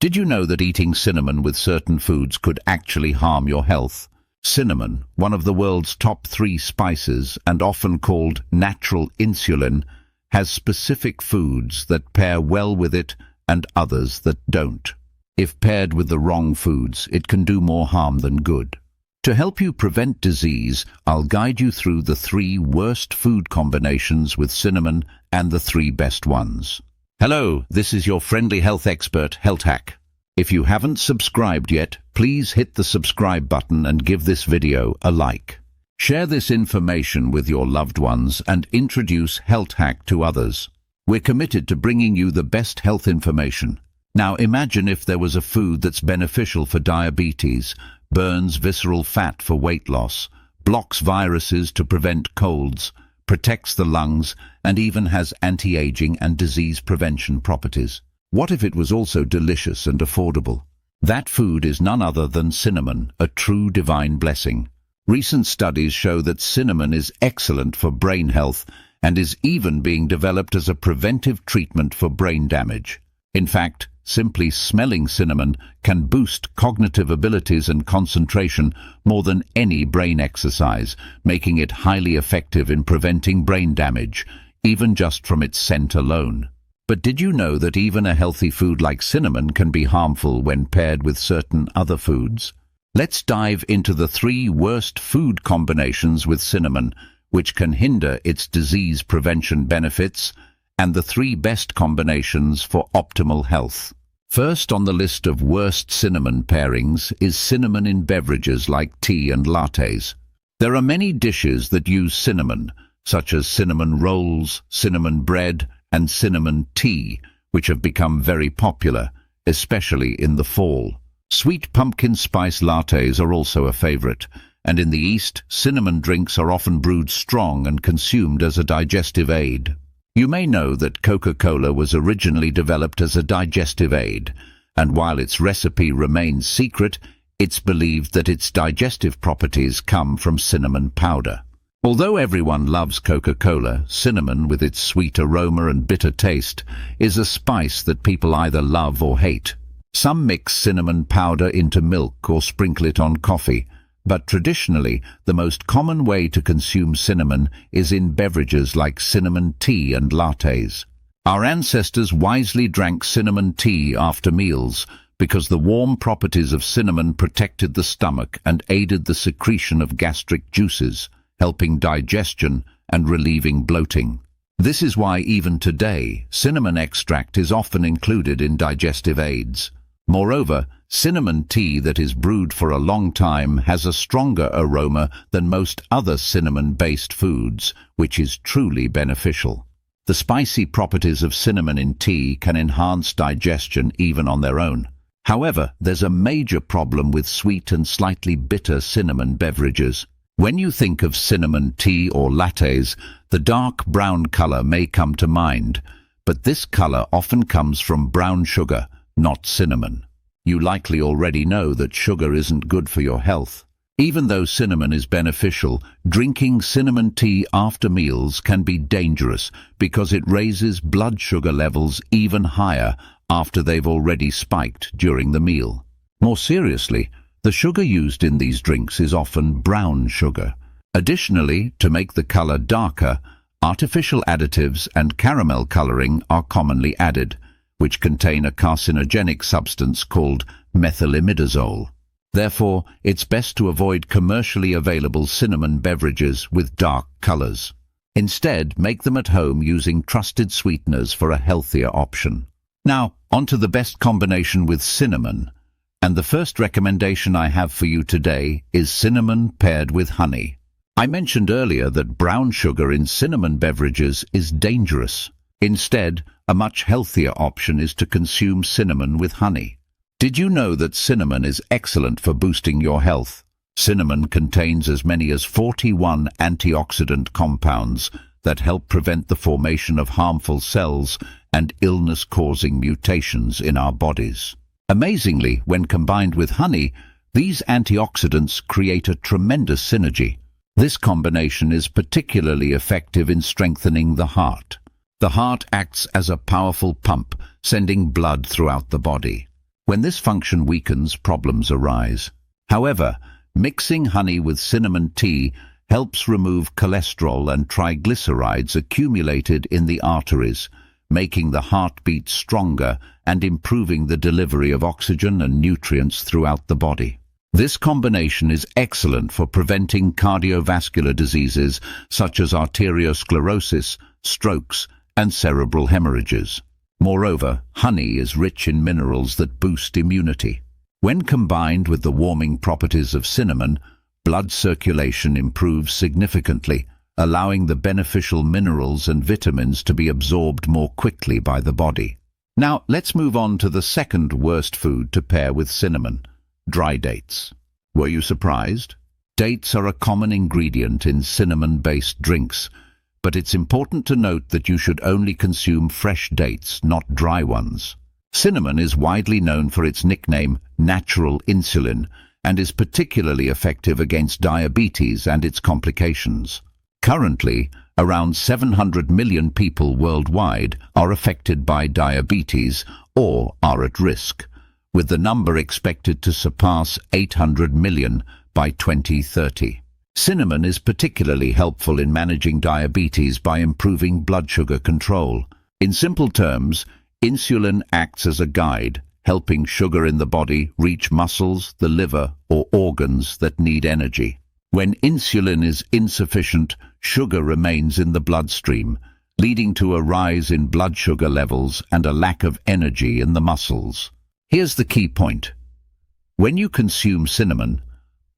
Did you know that eating cinnamon with certain foods could actually harm your health? Cinnamon, one of the world's top 3 spices and often called natural insulin, has specific foods that pair well with it and others that don't. If paired with the wrong foods, it can do more harm than good. To help you prevent disease, I'll guide you through the 3 worst food combinations with cinnamon and the 3 best ones. Hello, this is your friendly health expert, HealtHack. If you haven't subscribed yet, please hit the subscribe button and give this video a like. Share this information with your loved ones and introduce HealtHack to others. We're committed to bringing you the best health information. Now imagine if there was a food that's beneficial for diabetes, burns visceral fat for weight loss, blocks viruses to prevent colds, protects the lungs, and even has anti-aging and disease prevention properties. What if it was also delicious and affordable? That food is none other than cinnamon, a true divine blessing. Recent studies show that cinnamon is excellent for brain health and is even being developed as a preventive treatment for brain damage. In fact, simply smelling cinnamon can boost cognitive abilities and concentration more than any brain exercise, making it highly effective in preventing brain damage, even just from its scent alone. But did you know that even a healthy food like cinnamon can be harmful when paired with certain other foods? Let's dive into the 3 worst food combinations with cinnamon, which can hinder its disease prevention benefits, and the 3 best combinations for optimal health. First on the list of worst cinnamon pairings is cinnamon in beverages like tea and lattes. There are many dishes that use cinnamon, such as cinnamon rolls, cinnamon bread, and cinnamon tea, which have become very popular, especially in the fall. Sweet pumpkin spice lattes are also a favorite, and in the East, cinnamon drinks are often brewed strong and consumed as a digestive aid. You may know that Coca-Cola was originally developed as a digestive aid, and while its recipe remains secret, it's believed that its digestive properties come from cinnamon powder. Although everyone loves Coca-Cola, cinnamon, with its sweet aroma and bitter taste, is a spice that people either love or hate. Some mix cinnamon powder into milk or sprinkle it on coffee, but traditionally, the most common way to consume cinnamon is in beverages like cinnamon tea and lattes. Our ancestors wisely drank cinnamon tea after meals because the warm properties of cinnamon protected the stomach and aided the secretion of gastric juices, helping digestion and relieving bloating. This is why even today, cinnamon extract is often included in digestive aids. Moreover, cinnamon tea that is brewed for a long time has a stronger aroma than most other cinnamon-based foods, which is truly beneficial. The spicy properties of cinnamon in tea can enhance digestion even on their own. However, there's a major problem with sweet and slightly bitter cinnamon beverages. When you think of cinnamon tea or lattes, the dark brown color may come to mind, but this color often comes from brown sugar, not cinnamon. You likely already know that sugar isn't good for your health. Even though cinnamon is beneficial, drinking cinnamon tea after meals can be dangerous because it raises blood sugar levels even higher after they've already spiked during the meal. More seriously, the sugar used in these drinks is often brown sugar. Additionally, to make the color darker, artificial additives and caramel coloring are commonly added, which contain a carcinogenic substance called methylimidazole. Therefore, it's best to avoid commercially available cinnamon beverages with dark colors. Instead, make them at home using trusted sweeteners for a healthier option. Now, onto the best combination with cinnamon. And the first recommendation I have for you today is cinnamon paired with honey. I mentioned earlier that brown sugar in cinnamon beverages is dangerous. Instead, a much healthier option is to consume cinnamon with honey. Did you know that cinnamon is excellent for boosting your health? Cinnamon contains as many as 41 antioxidant compounds that help prevent the formation of harmful cells and illness-causing mutations in our bodies. Amazingly, when combined with honey, these antioxidants create a tremendous synergy. This combination is particularly effective in strengthening the heart. The heart acts as a powerful pump, sending blood throughout the body. When this function weakens, problems arise. However, mixing honey with cinnamon tea helps remove cholesterol and triglycerides accumulated in the arteries, making the heartbeat stronger and improving the delivery of oxygen and nutrients throughout the body. This combination is excellent for preventing cardiovascular diseases such as arteriosclerosis, strokes, and cerebral hemorrhages. Moreover, honey is rich in minerals that boost immunity. When combined with the warming properties of cinnamon, blood circulation improves significantly, allowing the beneficial minerals and vitamins to be absorbed more quickly by the body. Now, let's move on to the second worst food to pair with cinnamon: dry dates. Were you surprised? Dates are a common ingredient in cinnamon-based drinks, but it's important to note that you should only consume fresh dates, not dry ones. Cinnamon is widely known for its nickname, natural insulin, and is particularly effective against diabetes and its complications. Currently, around 700 million people worldwide are affected by diabetes or are at risk, with the number expected to surpass 800 million by 2030. Cinnamon is particularly helpful in managing diabetes by improving blood sugar control. In simple terms, insulin acts as a guide, helping sugar in the body reach muscles, the liver, or organs that need energy. When insulin is insufficient, sugar remains in the bloodstream, leading to a rise in blood sugar levels and a lack of energy in the muscles. Here's the key point. When you consume cinnamon,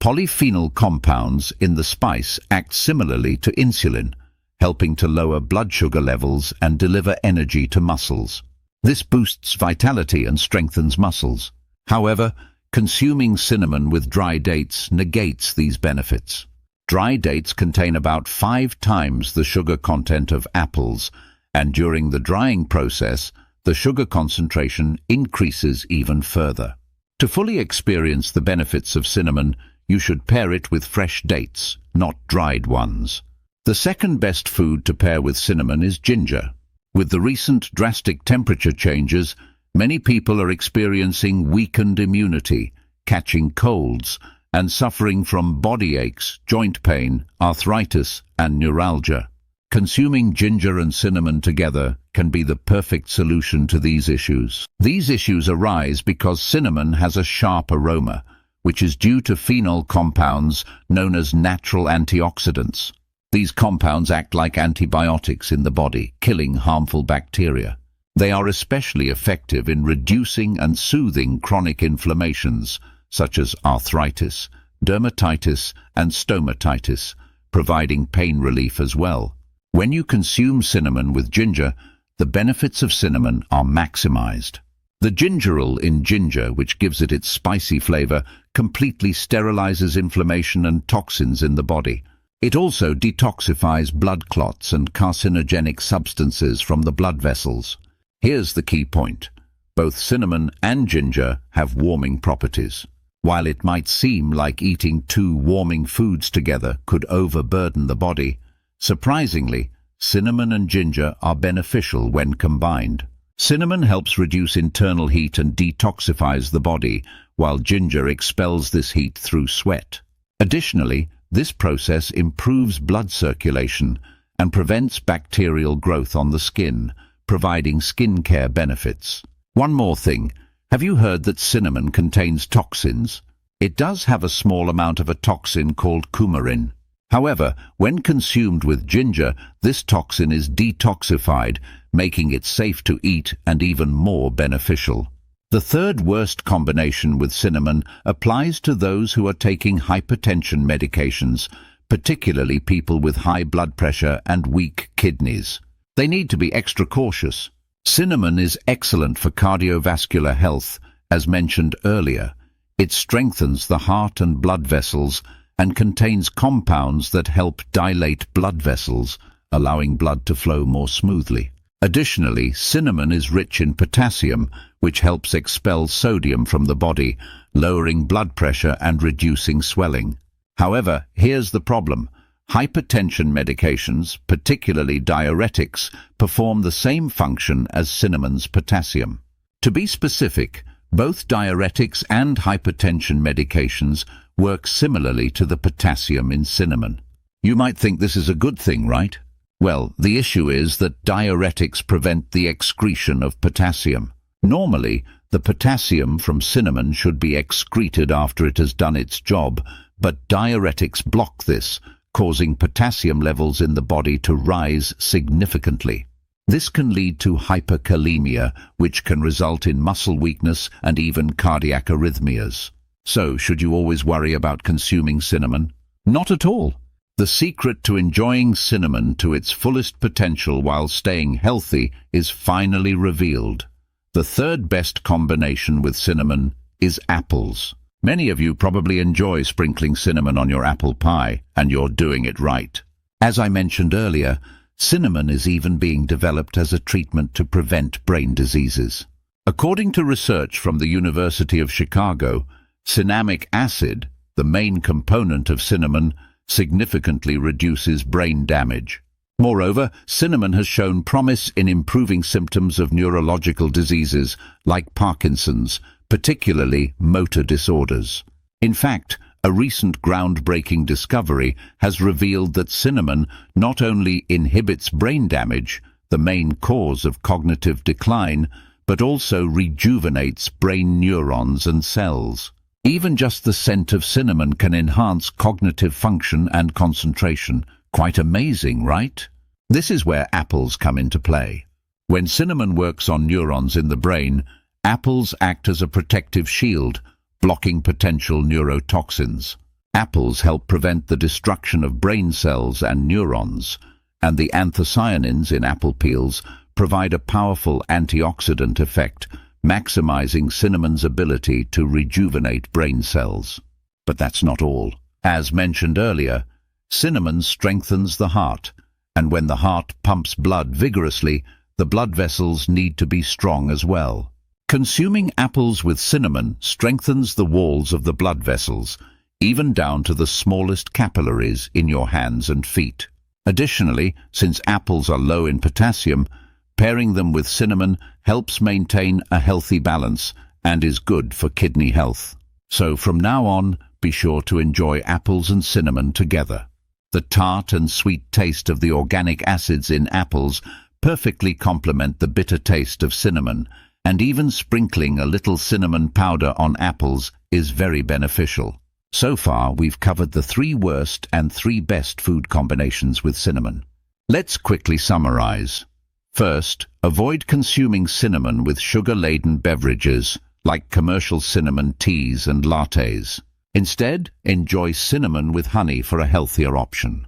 polyphenol compounds in the spice act similarly to insulin, helping to lower blood sugar levels and deliver energy to muscles. This boosts vitality and strengthens muscles. However, consuming cinnamon with dry dates negates these benefits. Dry dates contain about 5 times the sugar content of apples, and during the drying process, the sugar concentration increases even further. To fully experience the benefits of cinnamon, you should pair it with fresh dates, not dried ones. The second best food to pair with cinnamon is ginger. With the recent drastic temperature changes, many people are experiencing weakened immunity, catching colds, and suffering from body aches, joint pain, arthritis, and neuralgia. Consuming ginger and cinnamon together can be the perfect solution to these issues. These issues arise because cinnamon has a sharp aroma, which is due to phenol compounds known as natural antioxidants. These compounds act like antibiotics in the body, killing harmful bacteria. They are especially effective in reducing and soothing chronic inflammations, such as arthritis, dermatitis, and stomatitis, providing pain relief as well. When you consume cinnamon with ginger, the benefits of cinnamon are maximized. The gingerol in ginger, which gives it its spicy flavor, completely sterilizes inflammation and toxins in the body. It also detoxifies blood clots and carcinogenic substances from the blood vessels. Here's the key point. Both cinnamon and ginger have warming properties. While it might seem like eating 2 warming foods together could overburden the body, surprisingly, cinnamon and ginger are beneficial when combined. Cinnamon helps reduce internal heat and detoxifies the body, while ginger expels this heat through sweat. Additionally, this process improves blood circulation and prevents bacterial growth on the skin, providing skincare benefits. One more thing, have you heard that cinnamon contains toxins? It does have a small amount of a toxin called coumarin. However, when consumed with ginger, this toxin is detoxified, making it safe to eat and even more beneficial. The third worst combination with cinnamon applies to those who are taking hypertension medications, particularly people with high blood pressure and weak kidneys. They need to be extra cautious. Cinnamon is excellent for cardiovascular health, as mentioned earlier. It strengthens the heart and blood vessels and contains compounds that help dilate blood vessels, allowing blood to flow more smoothly. Additionally, cinnamon is rich in potassium, which helps expel sodium from the body, lowering blood pressure and reducing swelling. However, here's the problem. Hypertension medications, particularly diuretics, perform the same function as cinnamon's potassium. To be specific, Both diuretics and hypertension medications work similarly to the potassium in cinnamon. You might think this is a good thing, right? Well, the issue is that diuretics prevent the excretion of potassium. Normally, the potassium from cinnamon should be excreted after it has done its job, but diuretics block this, causing potassium levels in the body to rise significantly. This can lead to hyperkalemia, which can result in muscle weakness and even cardiac arrhythmias. So, should you always worry about consuming cinnamon? Not at all. The secret to enjoying cinnamon to its fullest potential while staying healthy is finally revealed. The third best combination with cinnamon is apples. Many of you probably enjoy sprinkling cinnamon on your apple pie, and you're doing it right. As I mentioned earlier, cinnamon is even being developed as a treatment to prevent brain diseases. According to research from the University of Chicago, cinnamic acid, the main component of cinnamon, significantly reduces brain damage. Moreover, cinnamon has shown promise in improving symptoms of neurological diseases like Parkinson's, particularly motor disorders. In fact, a recent groundbreaking discovery has revealed that cinnamon not only inhibits brain damage, the main cause of cognitive decline, but also rejuvenates brain neurons and cells. Even just the scent of cinnamon can enhance cognitive function and concentration. Quite amazing, right? This is where apples come into play. When cinnamon works on neurons in the brain, apples act as a protective shield, blocking potential neurotoxins. Apples help prevent the destruction of brain cells and neurons, and the anthocyanins in apple peels provide a powerful antioxidant effect, maximizing cinnamon's ability to rejuvenate brain cells. But that's not all. As mentioned earlier, cinnamon strengthens the heart, and when the heart pumps blood vigorously, the blood vessels need to be strong as well. Consuming apples with cinnamon strengthens the walls of the blood vessels, even down to the smallest capillaries in your hands and feet. Additionally, since apples are low in potassium, pairing them with cinnamon helps maintain a healthy balance and is good for kidney health. So from now on, be sure to enjoy apples and cinnamon together. The tart and sweet taste of the organic acids in apples perfectly complement the bitter taste of cinnamon, and even sprinkling a little cinnamon powder on apples is very beneficial. So far, we've covered the 3 worst and 3 best food combinations with cinnamon. Let's quickly summarize. First, avoid consuming cinnamon with sugar-laden beverages like commercial cinnamon teas and lattes. Instead, enjoy cinnamon with honey for a healthier option.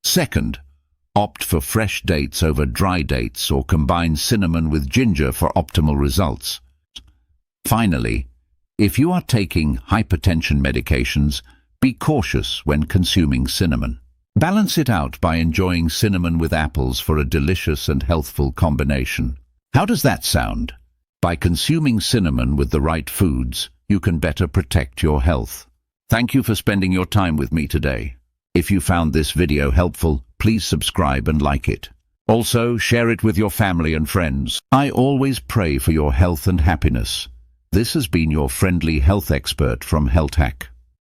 Second, opt for fresh dates over dry dates or combine cinnamon with ginger for optimal results. Finally, if you are taking hypertension medications, be cautious when consuming cinnamon. Balance it out by enjoying cinnamon with apples for a delicious and healthful combination. How does that sound? By consuming cinnamon with the right foods, you can better protect your health. Thank you for spending your time with me today. If you found this video helpful, please subscribe and like it. Also, share it with your family and friends. I always pray for your health and happiness. This has been your friendly health expert from HealthHack.